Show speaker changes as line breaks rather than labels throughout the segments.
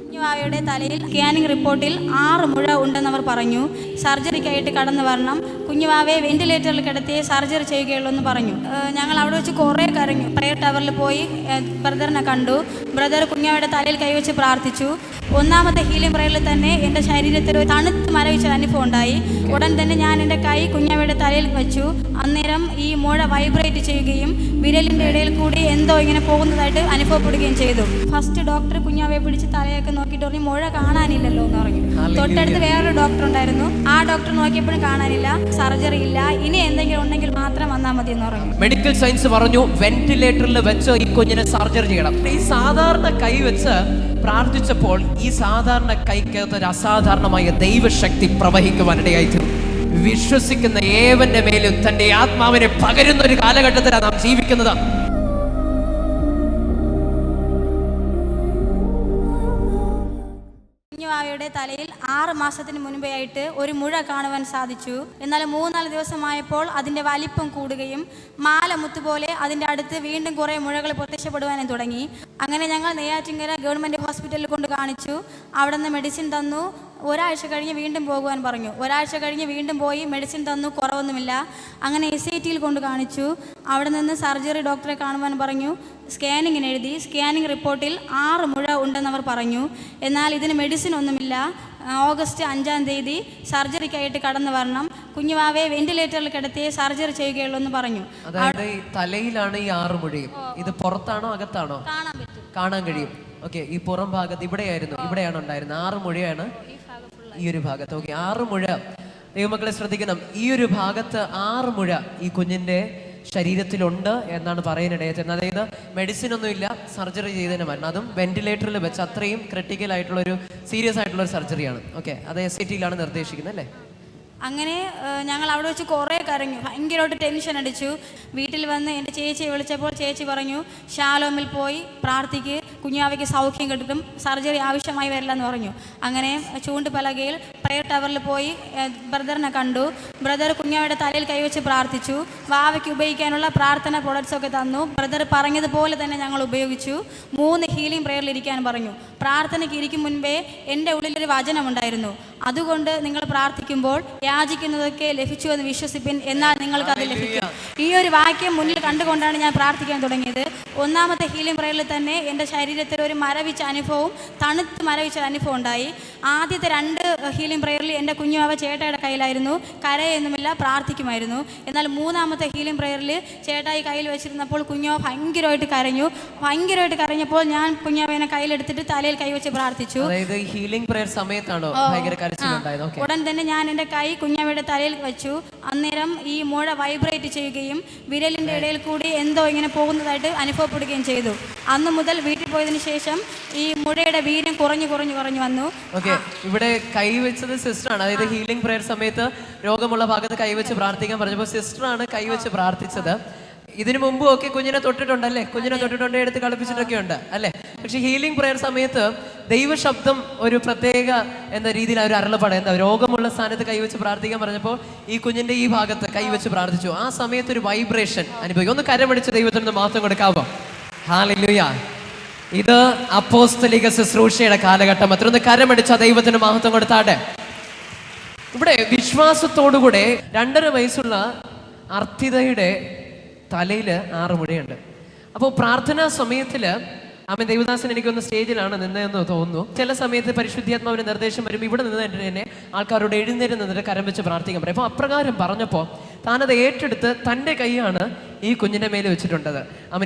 കുഞ്ഞുവാവയുടെ തലയിൽ സ്കാനിംഗ് റിപ്പോർട്ടിൽ 6 മുഴ ഉണ്ടെന്നവർ പറഞ്ഞു. സർജറിക്കായിട്ട് കടന്നു വരണം, കുഞ്ഞുവാവയെ വെന്റിലേറ്ററിൽ കിടത്തി സർജറി ചെയ്യുകയുള്ളൂ എന്ന് പറഞ്ഞു. ഞങ്ങൾ അവിടെ വെച്ച് കുറേ കരഞ്ഞു. പ്രയർ ടവറിൽ പോയി ബ്രദറിനെ കണ്ടു. ബ്രദർ കുഞ്ഞുവാവയുടെ തലയിൽ കൈവച്ച് പ്രാർത്ഥിച്ചു. 1ാമത്തെ ഹീലിംഗ് പ്രയറിൽ തന്നെ എൻ്റെ ശരീരത്തിൽ ഒരു തണുത്ത് മരവിച്ച അനുഭവം ഉണ്ടായി. ഉടൻ തന്നെ ഞാൻ എൻ്റെ കൈ കുഞ്ഞുവാവയുടെ തലയിൽ വെച്ചു. അന്നേരം ഈ മുഴ വൈബ്രേറ്റ് ചെയ്യുകയും വിരലിൻ്റെ ഇടയിൽ കൂടി എന്തോ ഇങ്ങനെ പോകുന്നതായിട്ട് അനുഭവപ്പെടുകയും ചെയ്തു. ഫസ്റ്റ് ഡോക്ടർ കുഞ്ഞുവാവയെ പിടിച്ച് തലയൊക്കെ നോക്കിയിട്ട് പറഞ്ഞു മുഴ കാണാനില്ലല്ലോ എന്ന് പറഞ്ഞു. തൊട്ടടുത്ത് വേറൊരു ഡോക്ടർ ഉണ്ടായിരുന്നു. ആ ഡോക്ടർ നോക്കിയപ്പോഴും കാണാനില്ല, സർജറി ഇല്ല, ഇനി എന്തെങ്കിലും ഉണ്ടെങ്കിൽ മാത്രം വന്നാൽ മതി എന്ന് പറഞ്ഞു.
മെഡിക്കൽ സയൻസ് പറഞ്ഞു വെന്റിലേറ്ററിൽ വെച്ച് ഈ കുഞ്ഞിനെ സർജറി ചെയ്യണം. ഈ സാധാരണ കൈ വെച്ച് പ്രാർത്ഥിച്ചപ്പോൾ ഈ സാധാരണ കൈക്കകത്ത് ഒരു അസാധാരണമായ ദൈവശക്തി പ്രവഹിക്കുവാനിടയായി തീർന്നു. വിശ്വസിക്കുന്ന ഏവന്റെ മേലും തന്റെ ആത്മാവിനെ പകരുന്ന ഒരു കാലഘട്ടത്തിലാണ് നാം ജീവിക്കുന്നത്.
കുഞ്ഞുവാവയുടെ തലയിൽ 6 മാസത്തിന് മുൻപേയായിട്ട് ഒരു മുഴ കാണുവാൻ സാധിച്ചു. എന്നാൽ 3-4 ദിവസമായപ്പോൾ അതിൻ്റെ വലിപ്പം കൂടുകയും മാല മുത്തുപോലെ അതിൻ്റെ അടുത്ത് വീണ്ടും കുറേ മുഴകൾ പ്രത്യക്ഷപ്പെടുവാനും തുടങ്ങി. അങ്ങനെ ഞങ്ങൾ നെയ്യാറ്റിൻകര ഗവൺമെൻറ് ഹോസ്പിറ്റലിൽ കൊണ്ട് കാണിച്ചു. അവിടെ നിന്ന് മെഡിസിൻ തന്നു. ഒരാഴ്ച കഴിഞ്ഞ് വീണ്ടും പോകുവാൻ പറഞ്ഞു. ഒരാഴ്ച കഴിഞ്ഞ് വീണ്ടും പോയി മെഡിസിൻ തന്നു, കുറവൊന്നുമില്ല. അങ്ങനെ SITയിൽ കൊണ്ട് കാണിച്ചു. അവിടെ നിന്ന് സർജറി ഡോക്ടറെ കാണുവാൻ പറഞ്ഞു. സ്കാനിങ്ങിന് എഴുതി. സ്കാനിങ് റിപ്പോർട്ടിൽ 6 മുഴ ഉണ്ടെന്നവർ പറഞ്ഞു. എന്നാൽ ഇതിന് മെഡിസിൻ ഒന്നുമില്ല. ഓഗസ്റ്റ് 5-ാം തീയതി സർജറിക്കായിട്ട് കടന്നു വരണം, കുഞ്ഞുവാവയെ വെന്റിലേറ്ററിൽ കിടത്തി സർജറി ചെയ്യുകയുള്ളൂ എന്ന് പറഞ്ഞു.
അതായത് തലയിലാണ് ഈ 6 മുഴയും. ഇത് പുറത്താണോ അകത്താണോ?
കാണാൻ പറ്റും,
കാണാൻ കഴിയും. ഓക്കെ, ഈ പുറം ഭാഗത്ത് ഇവിടെയാണ് ഉണ്ടായിരുന്നത്. 6 മുഴയാണ് ഈ ഒരു ഭാഗത്ത്. ഓക്കെ, 6 മുഴ. ദൈവമക്കളെ ശ്രദ്ധിക്കണം, ഈ ഒരു ഭാഗത്ത് 6 മുഴ ഈ കുഞ്ഞിന്റെ ശരീരത്തിലുണ്ട് എന്നാണ് പറയാനിടയായത്. അതായത് മെഡിസിൻ ഒന്നുമില്ല, സർജറി ചെയ്തതിന് മരണം, അതും വെന്റിലേറ്ററിൽ വെച്ച്. അത്രയും ക്രിട്ടിക്കൽ ആയിട്ടുള്ള ഒരു സീരിയസ് ആയിട്ടുള്ള ഒരു സർജറിയാണ്. ഓക്കെ, അത് SITയിലാണ് നിർദ്ദേശിക്കുന്നത് അല്ലേ?
അങ്ങനെ ഞങ്ങൾ അവിടെ വെച്ച് കുറേ കരഞ്ഞു, ഭയങ്കരമായിട്ട് ടെൻഷൻ അടിച്ചു. വീട്ടിൽ വന്ന് എൻ്റെ ചേച്ചിയെ വിളിച്ചപ്പോൾ ചേച്ചി പറഞ്ഞു ഷാലോമിൽ പോയി പ്രാർത്ഥിക്ക്, കുഞ്ഞുവാവയ്ക്ക് സൗഖ്യം കിട്ടും, സർജറി ആവശ്യമായി വരില്ല എന്ന് പറഞ്ഞു. അങ്ങനെ ചൂണ്ടുപലകയിൽ പ്രയർ ടവറിൽ പോയി ബ്രദറിനെ കണ്ടു. ബ്രദർ കുഞ്ഞുവാവയുടെ തലയിൽ കൈവച്ച് പ്രാർത്ഥിച്ചു. വാവയ്ക്ക് ഉപയോഗിക്കാനുള്ള പ്രാർത്ഥന പ്രൊഡക്ട്സൊക്കെ തന്നു. ബ്രദർ പറഞ്ഞതുപോലെ തന്നെ ഞങ്ങൾ ഉപയോഗിച്ചു. 3 ഹീലിംഗ് പ്രയറിൽ ഇരിക്കാൻ പറഞ്ഞു. പ്രാർത്ഥനയ്ക്ക് ഇരിക്കും മുൻപേ എൻ്റെ ഉള്ളിലൊരു വചനമുണ്ടായിരുന്നു. അതുകൊണ്ട് നിങ്ങൾ പ്രാർത്ഥിക്കുമ്പോൾ യാചിക്കുന്നതൊക്കെ ലഭിച്ചു എന്ന് വിശ്വസിപ്പിൻ, എന്നാൽ നിങ്ങൾക്ക് അത് ലഭിക്കും. ഈ ഒരു വാക്യം മുന്നിൽ കണ്ടുകൊണ്ടാണ് ഞാൻ പ്രാർത്ഥിക്കാൻ തുടങ്ങിയത്. 1ാമത്തെ ഹീലിംഗ് പ്രയറിൽ തന്നെ എൻ്റെ ശരീരത്തിൽ ഒരു മരവിച്ച അനുഭവവും തണുത്ത് മരവിച്ച അനുഭവം ഉണ്ടായി. ആദ്യത്തെ 2 ഹീലിംഗ് പ്രയറിൽ എൻ്റെ കുഞ്ഞുവാവ ചേട്ടായുടെ കയ്യിലായിരുന്നു, കരയൊന്നുമില്ല, പ്രാർത്ഥിക്കുമായിരുന്നു. എന്നാൽ 3ാമത്തെ ഹീലിംഗ് പ്രയറിൽ ചേട്ടായി കയ്യിൽ വെച്ചിരുന്നപ്പോൾ കുഞ്ഞുവാവ ഭയങ്കരമായിട്ട് കരഞ്ഞു. ഭയങ്കരമായിട്ട് കരഞ്ഞപ്പോൾ ഞാൻ കുഞ്ഞുവാവനെ കയ്യിലെടുത്തിട്ട് തലയിൽ കൈവച്ച് പ്രാർത്ഥിച്ചു.
ഹീലിംഗ് പ്രയർ സമയത്താണോ
ഉടൻ തന്നെ ഞാൻ എൻ്റെ കൈ കുഞ്ഞാവയുടെ തലയിൽ വെച്ചു. അന്നേരം ഈ മുഴ വൈബ്രേറ്റ് ചെയ്യുകയും വിരലിൻ്റെ ഇടയിൽ കൂടി എന്തോ ഇങ്ങനെ പോകുന്നതായിട്ട് അനുഭവപ്പെടുകയും ചെയ്തു. അന്ന് മുതൽ വീട്ടിൽ പോയതിനു ശേഷം ഈ മുഴയുടെ വീര്യം കുറഞ്ഞു വന്നു.
ഇവിടെ കൈവച്ചത് സിസ്റ്ററാണ്. അതായത് ഹീലിംഗ് പ്രയർ സമയത്ത് രോഗമുള്ള ഭാഗത്ത് കൈവച്ച് പ്രാർത്ഥിക്കാൻ പറഞ്ഞപ്പോൾ സിസ്റ്ററാണ് കൈവച്ച് പ്രാർത്ഥിച്ചത്. ഇതിനു മുമ്പും ഒക്കെ കുഞ്ഞിനെ തൊട്ടിട്ടുണ്ടല്ലേ? കുഞ്ഞിനെ തൊട്ടിട്ടുണ്ട്, എടുത്ത് കളിപ്പിച്ചിട്ടൊക്കെ ഉണ്ട് അല്ലേ? പക്ഷെ ഹീലിംഗ് പ്രയർ സമയത്ത് ദൈവശബ്ദം ഒരു പ്രത്യേക എന്ന രീതിയിൽ ഒരു അരുളപ്പാട്, രോഗമുള്ള സ്ഥാനത്ത് കൈവച്ച് പ്രാർത്ഥിക്കാൻ പറഞ്ഞപ്പോൾ ഈ കുഞ്ഞിന്റെ ഈ ഭാഗത്ത് കൈവച്ച് പ്രാർത്ഥിച്ചു. ആ സമയത്ത് ഒരു വൈബ്രേഷൻ അനുഭവിക്കും. ഒന്ന് കരമടിച്ച് ദൈവത്തിന് മാത്രം കൊടുക്കാമോ? ഹല്ലേലൂയ. ഇത് അപ്പോസ്തലിക ശുശ്രൂഷയുടെ കാലഘട്ടം. അത്രയൊന്ന് കരമടിച്ച ദൈവത്തിന് മഹത്വം കൊടുത്താട്ടെ. ഇവിടെ വിശ്വാസത്തോടുകൂടെ 2.5 വയസ്സുള്ള അർത്ഥിതയുടെ തലയിൽ 6 മുഴയുണ്ട്. അപ്പോൾ പ്രാർത്ഥനാ സമയത്തിൽ ദേവദാസൻ എനിക്കൊന്ന് സ്റ്റേജിലാണ് നിന്നതെന്ന് തോന്നുന്നു. ചില സമയത്ത് പരിശുദ്ധാത്മാവിന്റെ നിർദ്ദേശം വരുമ്പോൾ ഇവിടെ നിന്ന് തന്നെ ആൾക്കാരോട് എഴുന്നേറ്റ് നിന്നിട്ട് കരം വെച്ച് പ്രാർത്ഥിക്കാൻ പറയും. അപ്പോൾ അപ്രകാരം പറഞ്ഞപ്പോൾ താനത് ഏറ്റെടുത്ത് തൻ്റെ കൈയാണ് ഈ കുഞ്ഞിൻ്റെ മേൽ വെച്ചിട്ടുണ്ടത്.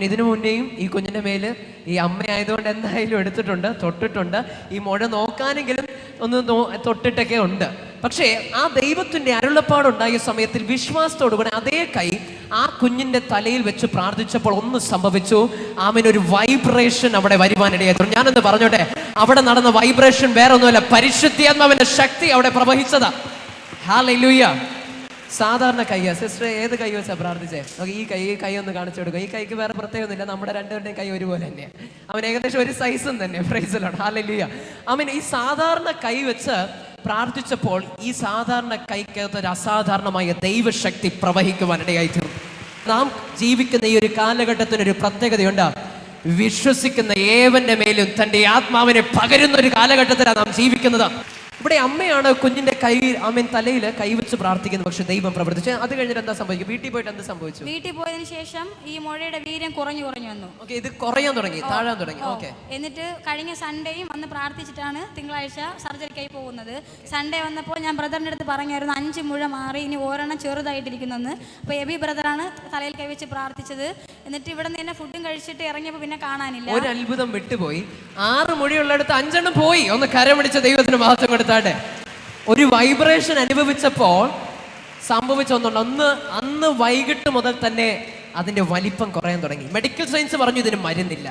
ഇതിനു മുന്നേയും ഈ കുഞ്ഞിൻ്റെ മേൽ ഈ അമ്മയായതുകൊണ്ട് എന്തായാലും എടുത്തിട്ടുണ്ട്, തൊട്ടിട്ടുണ്ട്. ഈ മുഴ നോക്കാനെങ്കിലും ഒന്ന് തൊട്ടിട്ടൊക്കെ ഉണ്ട്. പക്ഷേ ആ ദൈവത്തിൻ്റെ അരുളപ്പാടുണ്ടായ സമയത്തിൽ വിശ്വാസത്തോടുകൂടെ അതേ കൈ ആ കുഞ്ഞിൻ്റെ തലയിൽ വെച്ച് പ്രാർത്ഥിച്ചപ്പോൾ ഒന്ന് സംഭവിച്ചു. ഒരു വൈബ്രേഷൻ അവിടെ വരുവാനിടയായി. ഞാനെന്ന് പറഞ്ഞോട്ടെ, അവിടെ നടന്ന വൈബ്രേഷൻ വേറെ ഒന്നുമല്ല, പരിശുദ്ധാത്മാവിന്റെ ശക്തി അവിടെ പ്രവഹിച്ചതാ. ഹല്ലേലൂയ. സാധാരണ കൈയാ. സിസ്റ്റർ ഏത് കൈ വെച്ചാ പ്രാർത്ഥിച്ചേ? ഈ കൈ ഒന്ന് കാണിച്ചു കൊടുക്കുക. ഈ കൈക്ക് വേറെ പ്രത്യേകമൊന്നുമില്ല, നമ്മുടെ 2 കൈ ഒരുപോലെ തന്നെയാണ്. ഏകദേശം ഒരു സൈസും തന്നെ. Praise the Lord. ഹല്ലേലൂയ. ഈ സാധാരണ കൈ വെച്ച് പ്രാർത്ഥിച്ചപ്പോൾ ഈ സാധാരണ കൈക്കകത്ത് ഒരു അസാധാരണമായ ദൈവശക്തി പ്രവഹിക്കുവാനിടയായി തീർന്നു. നാം ജീവിക്കുന്ന ഈ ഒരു കാലഘട്ടത്തിനൊരു പ്രത്യേകതയുണ്ട്. വിശ്വസിക്കുന്ന ഏവന്റെ മേലും തന്റെ ആത്മാവിനെ പകരുന്ന ഒരു കാലഘട്ടത്തിലാണ് നാം ജീവിക്കുന്നത്. ഇവിടെ അമ്മയാണ് കുഞ്ഞിന്റെ തലയിൽ കൈവച്ച് പ്രാർത്ഥിക്കുന്നത്. പക്ഷെ ദൈവം പ്രവർത്തിച്ചു. അത് കഴിഞ്ഞിട്ട് എന്താ സംഭവിക്കും? വീട്ടിൽ പോയിട്ട് എന്ത് സംഭവിച്ചു?
വീട്ടിൽ പോയതിനു ശേഷം ഈ മുഴയുടെ വീര്യം കുറഞ്ഞു വന്നു.
ഓക്കെ, ഇത് കുറയാൻ തുടങ്ങി, താഴാൻ തുടങ്ങി. ഓക്കെ,
എന്നിട്ട് കഴിഞ്ഞ സൺഡേയും വന്ന് പ്രാർത്ഥിച്ചിട്ടാണ് തിങ്കളാഴ്ച സർജറിക്കായി പോകുന്നത്. സൺഡേ വന്നപ്പോൾ ഞാൻ ബ്രദറിന്റെ അടുത്ത് പറഞ്ഞായിരുന്നു 5 മുഴ മാറി, ഇനി ഒരെണ്ണം ചെറുതായിട്ടിരിക്കുന്നെന്ന്. അപ്പോൾ എബി ബ്രദറാണ് തലയിൽ കൈവച്ച് പ്രാർത്ഥിച്ചത്. എന്നിട്ട് ഇവിടെ നിന്ന് തന്നെ ഫുഡും കഴിച്ചിട്ട് ഇറങ്ങിയപ്പോൾ പിന്നെ കാണാനില്ല.
ഒരു അത്ഭുതം വിട്ടുപോയി. 6 മുഴയുള്ളിടത്ത് 5 പോയി. ഒന്ന് കരമടിച്ച ദൈവത്തിന് മഹത്വം കൊടുത്താട്ടെ. ഒരു വൈബ്രേഷൻ അനുഭവിച്ചപ്പോൾ സംഭവിച്ച ഒന്നുണ്ട്. അന്ന് വൈകിട്ട് മുതൽ തന്നെ അതിന്റെ വലിപ്പം കുറയാൻ തുടങ്ങി. മെഡിക്കൽ സയൻസ് പറഞ്ഞു ഇതിന് മരുന്നില്ല.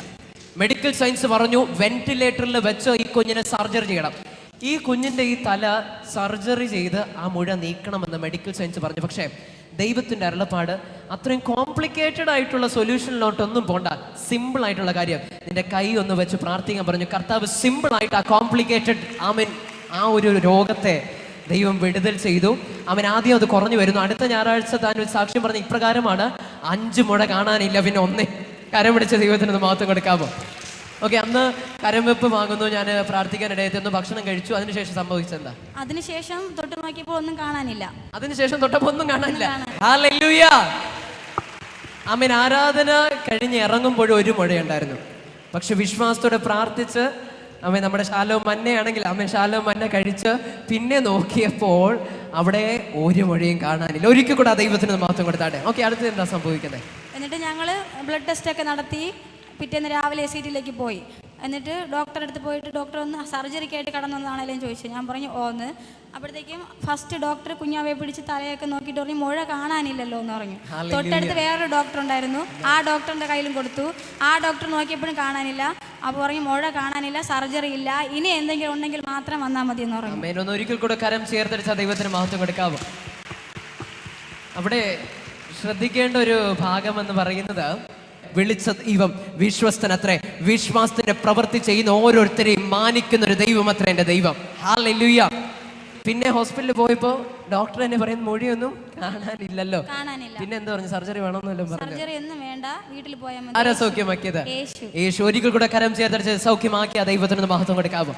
മെഡിക്കൽ സയൻസ് പറഞ്ഞു വെന്റിലേറ്ററിൽ വെച്ച് ഈ കുഞ്ഞിനെ സർജറി ചെയ്യണം. ഈ കുഞ്ഞിന്റെ ഈ തല സർജറി ചെയ്ത് ആ മുഴ നീക്കണമെന്ന് മെഡിക്കൽ സയൻസ് പറഞ്ഞു. പക്ഷേ ദൈവത്തിന്റെ അരുളപ്പാട് അത്രയും കോംപ്ലിക്കേറ്റഡ് ആയിട്ടുള്ള സൊല്യൂഷനിലോട്ടൊന്നും പോണ്ട. സിമ്പിൾ ആയിട്ടുള്ള കാര്യം, നിന്റെ കൈ ഒന്ന് വെച്ച് പ്രാർത്ഥിക്കാൻ പറഞ്ഞു. കർത്താവ് സിമ്പിൾ ആയിട്ട് ആ കോംപ്ലിക്കേറ്റഡ് ആ ഒരു രോഗത്തെ ദൈവം വിടുതൽ ചെയ്തു. അവൻ ആദ്യം അത് കുറഞ്ഞു വരുന്നു. അടുത്ത ഞായറാഴ്ച താൻ ഒരു സാക്ഷ്യം പറഞ്ഞ ഇപ്രകാരമാണ്: 5 മുഴ കാണാനില്ല, പിന്നെ 1. കരം പിടിച്ച ദൈവത്തിന് മഹത്വം കൊടുക്കാമോ? ഓക്കെ, അന്ന് കരംവെപ്പ് വാങ്ങുന്നു. ഞാൻ പ്രാർത്ഥിക്കാനിടയെത്തുന്നു, ഭക്ഷണം കഴിച്ചു. അതിനുശേഷം സംഭവിച്ചെന്താ?
അതിനുശേഷം തൊട്ട് നോക്കിയപ്പോൾ ഒന്നും കാണാനില്ല.
അതിനുശേഷം തൊട്ടപ്പോൾ ഒന്നും കാണാനില്ല. ഹല്ലേലൂയ. ആമേൻ. ആരാധന കഴിഞ്ഞ് ഇറങ്ങുമ്പോഴും 1 മുഴയുണ്ടായിരുന്നു. പക്ഷെ വിശ്വാസത്തോടെ പ്രാർത്ഥിച്ച് നമ്മുടെ ശാലോ മന്നയാണെങ്കിൽ ശാലോ മന്ന കഴിച്ച് പിന്നെ നോക്കിയപ്പോൾ അവിടെ 1 മുഴയും കാണാനില്ല. ഒരിക്കൽ കൂടെ ദൈവത്തിന് മഹത്വം കൊടുത്താട്ടെ. ഓക്കെ, അടുത്ത് എന്താ സംഭവിക്കുന്നത്?
എന്നിട്ട് ഞങ്ങൾ ബ്ലഡ് ടെസ്റ്റ് ഒക്കെ നടത്തി പിറ്റേന്ന് രാവിലെ SCTയിലേക്ക് പോയി. എന്നിട്ട് ഡോക്ടറെ അടുത്ത് പോയിട്ട് ഡോക്ടർ ഒന്ന് സർജറിക്കായിട്ട് കടന്നു വന്നതാണെങ്കിലും ചോദിച്ചു. ഞാൻ പറഞ്ഞു ഓന്ന്. അപ്പോഴത്തേക്കും ഫസ്റ്റ് ഡോക്ടർ കുഞ്ഞാവെ പിടിച്ച് തലയൊക്കെ നോക്കിയിട്ട് പറഞ്ഞു മുഴ കാണാനില്ലല്ലോ എന്ന് പറഞ്ഞു. തൊട്ടടുത്ത് വേറൊരു ഡോക്ടർ ഉണ്ടായിരുന്നു. ആ ഡോക്ടറിന്റെ കയ്യിലും കൊടുത്തു. ആ ഡോക്ടർ നോക്കിയപ്പോഴും കാണാനില്ല. അപ്പോൾ പറഞ്ഞു മുഴ കാണാനില്ല, സർജറി ഇല്ല, ഇനി എന്തെങ്കിലും ഉണ്ടെങ്കിൽ മാത്രം വന്നാൽ മതി എന്ന് പറഞ്ഞു.
ഒരിക്കൽ കൂടെ കരം ചേർത്തടിച്ച ദൈവത്തിന് മഹത്വം കൊടുക്കാവോ? അവിടെ ശ്രദ്ധിക്കേണ്ട ഒരു ഭാഗം എന്ന് പറയുന്നത്, വിളിച്ച ദൈവം വിശ്വസ്തനത്രേ. വിശ്വാസത്തിന്റെ പ്രവൃത്തി ചെയ്യുന്ന ഓരോരുത്തരെയും മാനിക്കുന്ന ഒരു ദൈവം അത്ര എന്റെ ദൈവം. ഹല്ലേലൂയ. പിന്നെ ഹോസ്പിറ്റലിൽ പോയപ്പോ ഡോക്ടർ എന്നെ പറയുന്ന മൊഴിയൊന്നും കാണാനില്ലല്ലോ. പിന്നെ എന്താ പറഞ്ഞു? സർജറി വേണമെന്നല്ലോ പറഞ്ഞു.
സർജറി ഒന്നും വേണ്ട, വീട്ടിൽ പോയാൽ മതി.
ആരാ സൗഖ്യമാക്കിയത്? യേശു. ഒരിക്കൽ കൂടെ കരം ചേർത്തടിച്ച് സൗഖ്യമാക്കിയ ദൈവത്തിന് മഹത്വം കൊടുക്കാവോ?